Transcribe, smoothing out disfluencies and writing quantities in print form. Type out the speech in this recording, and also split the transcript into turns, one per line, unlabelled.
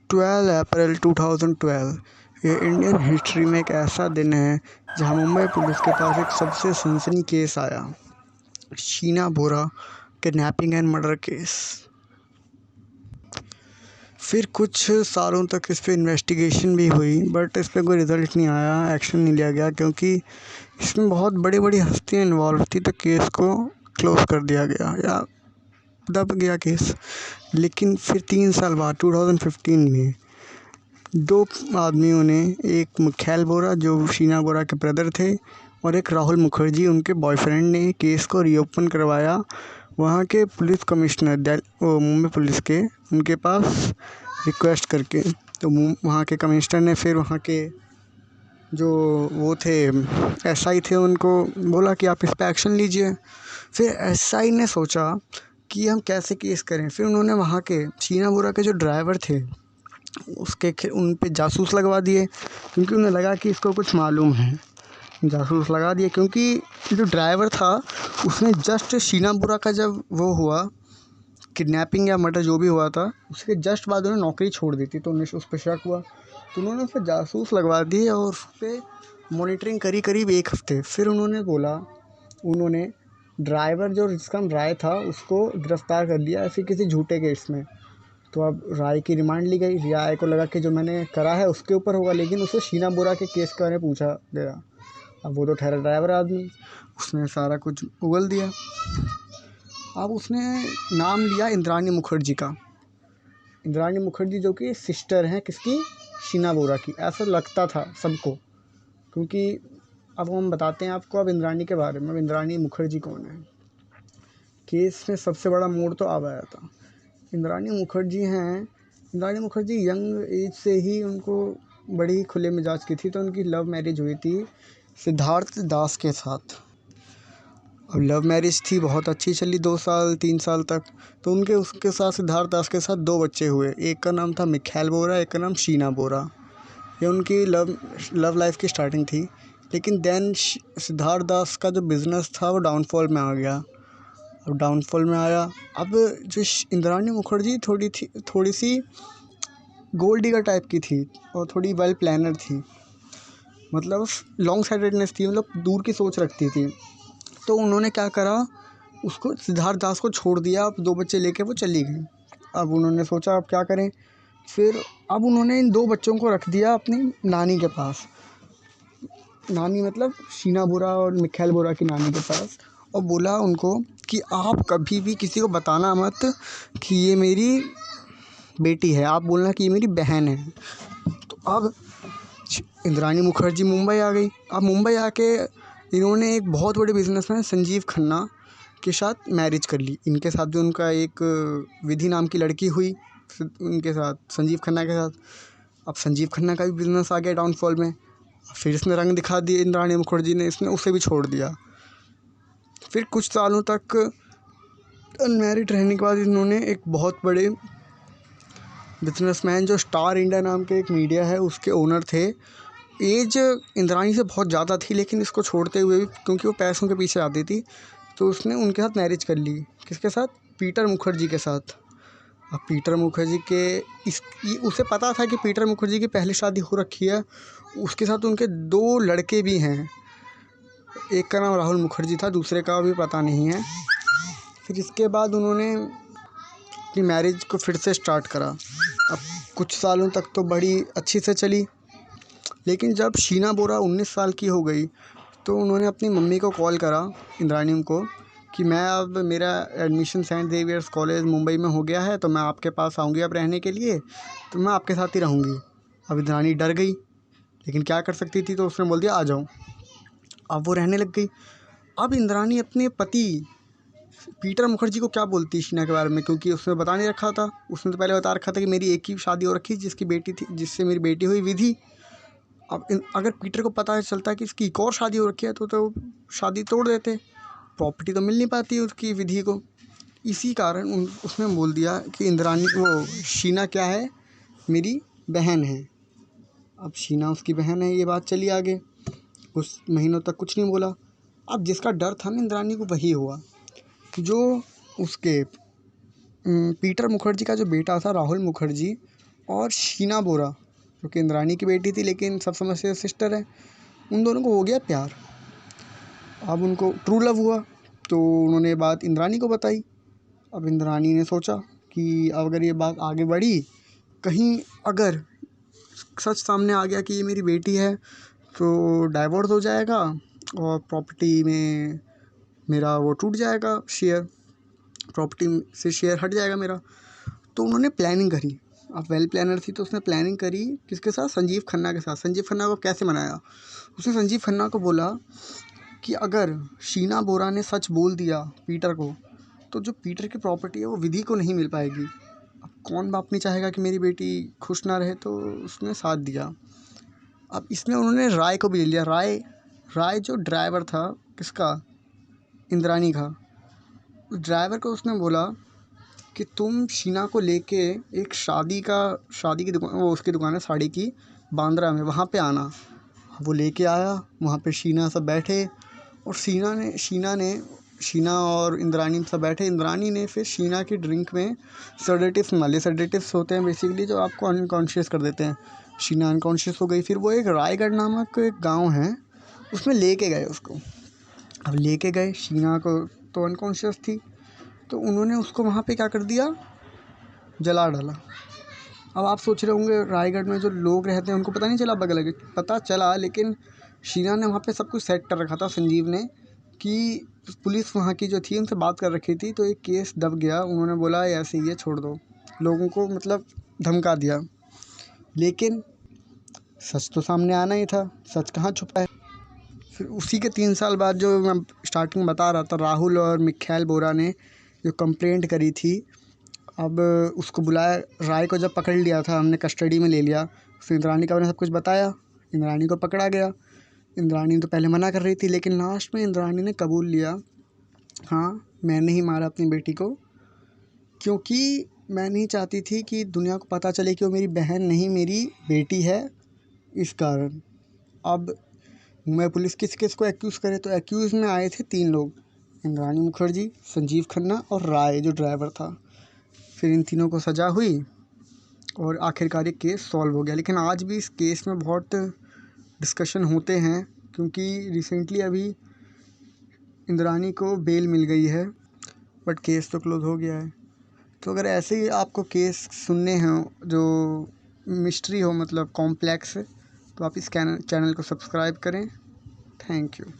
12 अप्रैल 2012 ये Indian history में एक ऐसा दिन है जहां मुंबई पुलिस के पास एक सबसे सनसनी केस आया, शीना बोरा किडनैपिंग एंड मर्डर केस। फिर कुछ सालों तक इस पे इन्वेस्टिगेशन भी हुई, बट इस पे कोई रिज़ल्ट नहीं आया, एक्शन नहीं लिया गया क्योंकि इसमें बहुत बड़ी बड़ी हस्तियाँ इन्वॉल्व थी, तो केस को क्लोज कर दिया गया या दब गया केस। लेकिन फिर 3 साल बाद 2015 में दो आदमियों ने, एक मिखैल बोरा जो शीना बोरा के ब्रदर थे और एक राहुल मुखर्जी उनके बॉयफ्रेंड ने केस को रीओपन करवाया वहाँ के पुलिस कमिश्नर मुंबई पुलिस के उनके पास रिक्वेस्ट करके। तो वहाँ के कमिश्नर ने फिर वहाँ के जो वो थे एसआई थे उनको बोला कि आप इस पर एक्शन लीजिए। फिर एसआई ने सोचा कि हम कैसे केस करें। फिर उन्होंने वहाँ के शीना बोरा के जो ड्राइवर थे उन पे जासूस लगवा दिए, क्योंकि उन्हें लगा कि इसको कुछ मालूम है। जासूस लगा दिए क्योंकि जो ड्राइवर था उसने जस्ट शीना बोरा का जब वो हुआ किडनैपिंग या मर्डर जो भी हुआ था उसके जस्ट बाद उन्होंने नौकरी छोड़ दी थी, तो उन्हें उस पर शक हुआ, तो उन्होंने उस पर जासूस लगवा दिए और उस पर मॉनिटरिंग करी करीब 1 हफ्ते। फिर उन्होंने ड्राइवर जो जिसका नाम राय था उसको गिरफ्तार कर लिया ऐसे किसी झूठे केस में। तो अब राय की रिमांड ली गई। राय को लगा कि जो मैंने करा है उसके ऊपर होगा, लेकिन उसे शीना बोरा के केस के बारे में पूछा गया। अब वो तो ठहरा ड्राइवर आदमी, उसने सारा कुछ उगल दिया। अब उसने नाम लिया इंद्राणी मुखर्जी का। इंद्राणी मुखर्जी जो कि सिस्टर हैं किसकी, शीना बोरा की, ऐसा लगता था सबको। क्योंकि अब हम बताते हैं आपको अब इंद्राणी के बारे में। इंद्राणी मुखर्जी कौन है, केस में सबसे बड़ा मोड़ तो अब आया था। इंद्राणी मुखर्जी यंग एज से ही उनको बड़ी खुले मिजाज की थी, तो उनकी लव मैरिज हुई थी सिद्धार्थ दास के साथ। अब लव मैरिज थी, बहुत अच्छी चली 2 साल 3 साल तक। तो उसके साथ सिद्धार्थ दास के साथ 2 बच्चे हुए, एक का नाम था मिखैल बोरा, एक का नाम शीना बोरा। ये उनकी लव लाइफ की स्टार्टिंग थी। लेकिन देन सिद्धार्थ दास का जो बिज़नेस था वो डाउनफॉल में आ गया। अब जो इंद्राणी मुखर्जी थोड़ी सी गोल्ड डिगर टाइप की थी और थोड़ी वेल प्लानर थी, मतलब लॉन्ग साइडेडनेस थी, मतलब दूर की सोच रखती थी। तो उन्होंने क्या करा, उसको सिद्धार्थ दास को छोड़ दिया। अब 2 बच्चे लेके वो चली गई। अब उन्होंने सोचा अब क्या करें। फिर अब उन्होंने इन 2 बच्चों को रख दिया अपनी नानी के पास, नानी मतलब शीना बोरा और मिखैल बोरा की नानी के पास, और बोला उनको कि आप कभी भी किसी को बताना मत कि ये मेरी बेटी है, आप बोलना कि ये मेरी बहन है। तो अब इंद्राणी मुखर्जी मुंबई आ गई। अब मुंबई आके इन्होंने एक बहुत बड़े बिजनेसमैन संजीव खन्ना के साथ मैरिज कर ली। इनके साथ जो उनका एक विधि नाम की लड़की हुई उनके साथ, संजीव खन्ना के साथ। अब संजीव खन्ना का भी बिजनेस आ गया डाउनफॉल में। फिर इसने रंग दिखा दिए इंद्राणी मुखर्जी ने, इसने उसे भी छोड़ दिया। फिर कुछ सालों तक अनमैरिड रहने के बाद इन्होंने एक बहुत बड़े बिजनेसमैन जो स्टार इंडिया नाम के एक मीडिया है उसके ओनर थे। एज इंद्राणी से बहुत ज़्यादा थी, लेकिन इसको छोड़ते हुए भी क्योंकि वो पैसों के पीछे आती थी तो उसने उनके साथ मैरिज कर ली। किसके साथ, पीटर मुखर्जी के साथ। अब पीटर मुखर्जी उसे पता था कि पीटर मुखर्जी की पहले शादी हो रखी है, उसके साथ उनके 2 लड़के भी हैं। एक का नाम राहुल मुखर्जी था, दूसरे का भी पता नहीं है। फिर इसके बाद उन्होंने अपनी मैरिज को फिर से स्टार्ट करा। अब कुछ सालों तक तो बड़ी अच्छी से चली, लेकिन जब शीना बोरा 19 साल की हो गई तो उन्होंने अपनी मम्मी को कॉल करा, इंद्राणी को, कि मैं अब मेरा admission Saint Xavier's College Mumbai में हो गया है, तो मैं आपके पास आऊँगी अब रहने के लिए, तो मैं आपके साथ ही रहूँगी। अब इंद्राणी डर गई, लेकिन क्या कर सकती थी, तो उसने बोल दिया आ जाओ। अब वो रहने लग गई। अब इंद्राणी अपने पति पीटर मुखर्जी को क्या बोलती शीना के बारे में, क्योंकि उसने बता नहीं रखा था। उसने तो पहले बता रखा था कि मेरी एक ही शादी हो रखी जिसकी बेटी थी, जिससे मेरी बेटी हुई विधि। अब अगर पीटर को पता चलता है कि इसकी एक और शादी हो रखी है तो शादी तोड़ देते, प्रॉपर्टी तो मिल नहीं पाती उसकी विधि को। इसी कारण उसने बोल दिया कि इंद्राणी वो शीना क्या है, मेरी बहन है। अब शीना उसकी बहन है, ये बात चली आगे। कुछ महीनों तक कुछ नहीं बोला। अब जिसका डर था ना इंद्राणी को वही हुआ। जो उसके पीटर मुखर्जी का जो बेटा था राहुल मुखर्जी, और शीना बोरा जो कि इंद्राणी की बेटी थी लेकिन सब समझते हैं सिस्टर है, उन दोनों को हो गया प्यार। अब उनको ट्रू लव हुआ तो उन्होंने बात इंद्राणी को बताई। अब इंद्राणी ने सोचा कि अब अगर ये बात आगे बढ़ी, कहीं अगर सच सामने आ गया कि ये मेरी बेटी है तो डाइवोर्स हो जाएगा और प्रॉपर्टी में मेरा वो टूट जाएगा, शेयर प्रॉपर्टी से शेयर हट जाएगा मेरा। तो उन्होंने प्लानिंग करी। अब वेल प्लानर थी तो उसने प्लानिंग करी किसके साथ, संजीव खन्ना के साथ। संजीव खन्ना को कैसे मनाया, उसने संजीव खन्ना को बोला कि अगर शीना बोरा ने सच बोल दिया पीटर को तो जो पीटर की प्रॉपर्टी है वो विधि को नहीं मिल पाएगी। अब कौन बाप नहीं चाहेगा कि मेरी बेटी खुश ना रहे, तो उसने साथ दिया। अब इसमें उन्होंने राय को भी ले लिया। राय जो ड्राइवर था किसका, इंद्राणी का। उस ड्राइवर को उसने बोला कि तुम शीना को लेके एक शादी की दुकान, वो उसकी दुकान है साड़ी की, बांद्रा में, वहाँ पे आना। वो लेके आया, वहाँ पे शीना सब बैठे और शीना और इंद्राणी सब बैठे। इंद्राणी ने फिर शीना की ड्रिंक में सेडेटिव्स डाले। सेडेटिव्स होते हैं बेसिकली जो आपको अनकॉन्शियस कर देते हैं। शीना अनकॉन्शियस हो गई। फिर वो एक रायगढ़ नामक एक गांव है, उसमें लेके गए उसको। अब लेके गए, शीना को तो अनकॉन्शियस थी, तो उन्होंने उसको वहाँ पे क्या कर दिया, जला डाला। अब आप सोच रहे होंगे रायगढ़ में जो लोग रहते हैं उनको पता नहीं चला बग लगे। पता चला, लेकिन शीना ने वहाँ पे सब कुछ सेट कर रखा था संजीव ने, कि पुलिस वहाँ की जो थी उनसे बात कर रखी थी, तो एक केस दब गया। उन्होंने बोला ऐसे ही है, छोड़ दो, लोगों को मतलब धमका दिया। लेकिन सच तो सामने आना ही था, सच कहाँ छुपा है। फिर उसी के 3 साल बाद, जो मैं स्टार्टिंग में बता रहा था, राहुल और मिखाइल बोरा ने जो कंप्लेंट करी थी, अब उसको बुलाया। राय को जब पकड़ लिया था, हमने कस्टडी में ले लिया, फिर इंद्राणी का सब कुछ बताया। इंद्राणी को पकड़ा गया। इंद्राणी तो पहले मना कर रही थी, लेकिन लास्ट में इंद्राणी ने कबूल लिया, हाँ मैंने ही मारा अपनी बेटी को, क्योंकि मैं नहीं चाहती थी कि दुनिया को पता चले कि वो मेरी बहन नहीं, मेरी बेटी है, इस कारण। अब मैं पुलिस किसको एक्यूज़ करे, तो एक्यूज़ में आए थे 3 लोग, इंद्राणी मुखर्जी, संजीव खन्ना और राय जो ड्राइवर था। फिर इन तीनों को सज़ा हुई और आखिरकार ये केस सॉल्व हो गया। लेकिन आज भी इस केस में बहुत डिस्कशन होते हैं, क्योंकि रिसेंटली अभी इंद्राणी को बेल मिल गई है, बट केस तो क्लोज़ हो गया है। तो अगर ऐसे ही आपको केस सुनने हों जो मिस्ट्री हो, मतलब कॉम्प्लेक्स, तो आप इस चैनल को सब्सक्राइब करें। Thank you.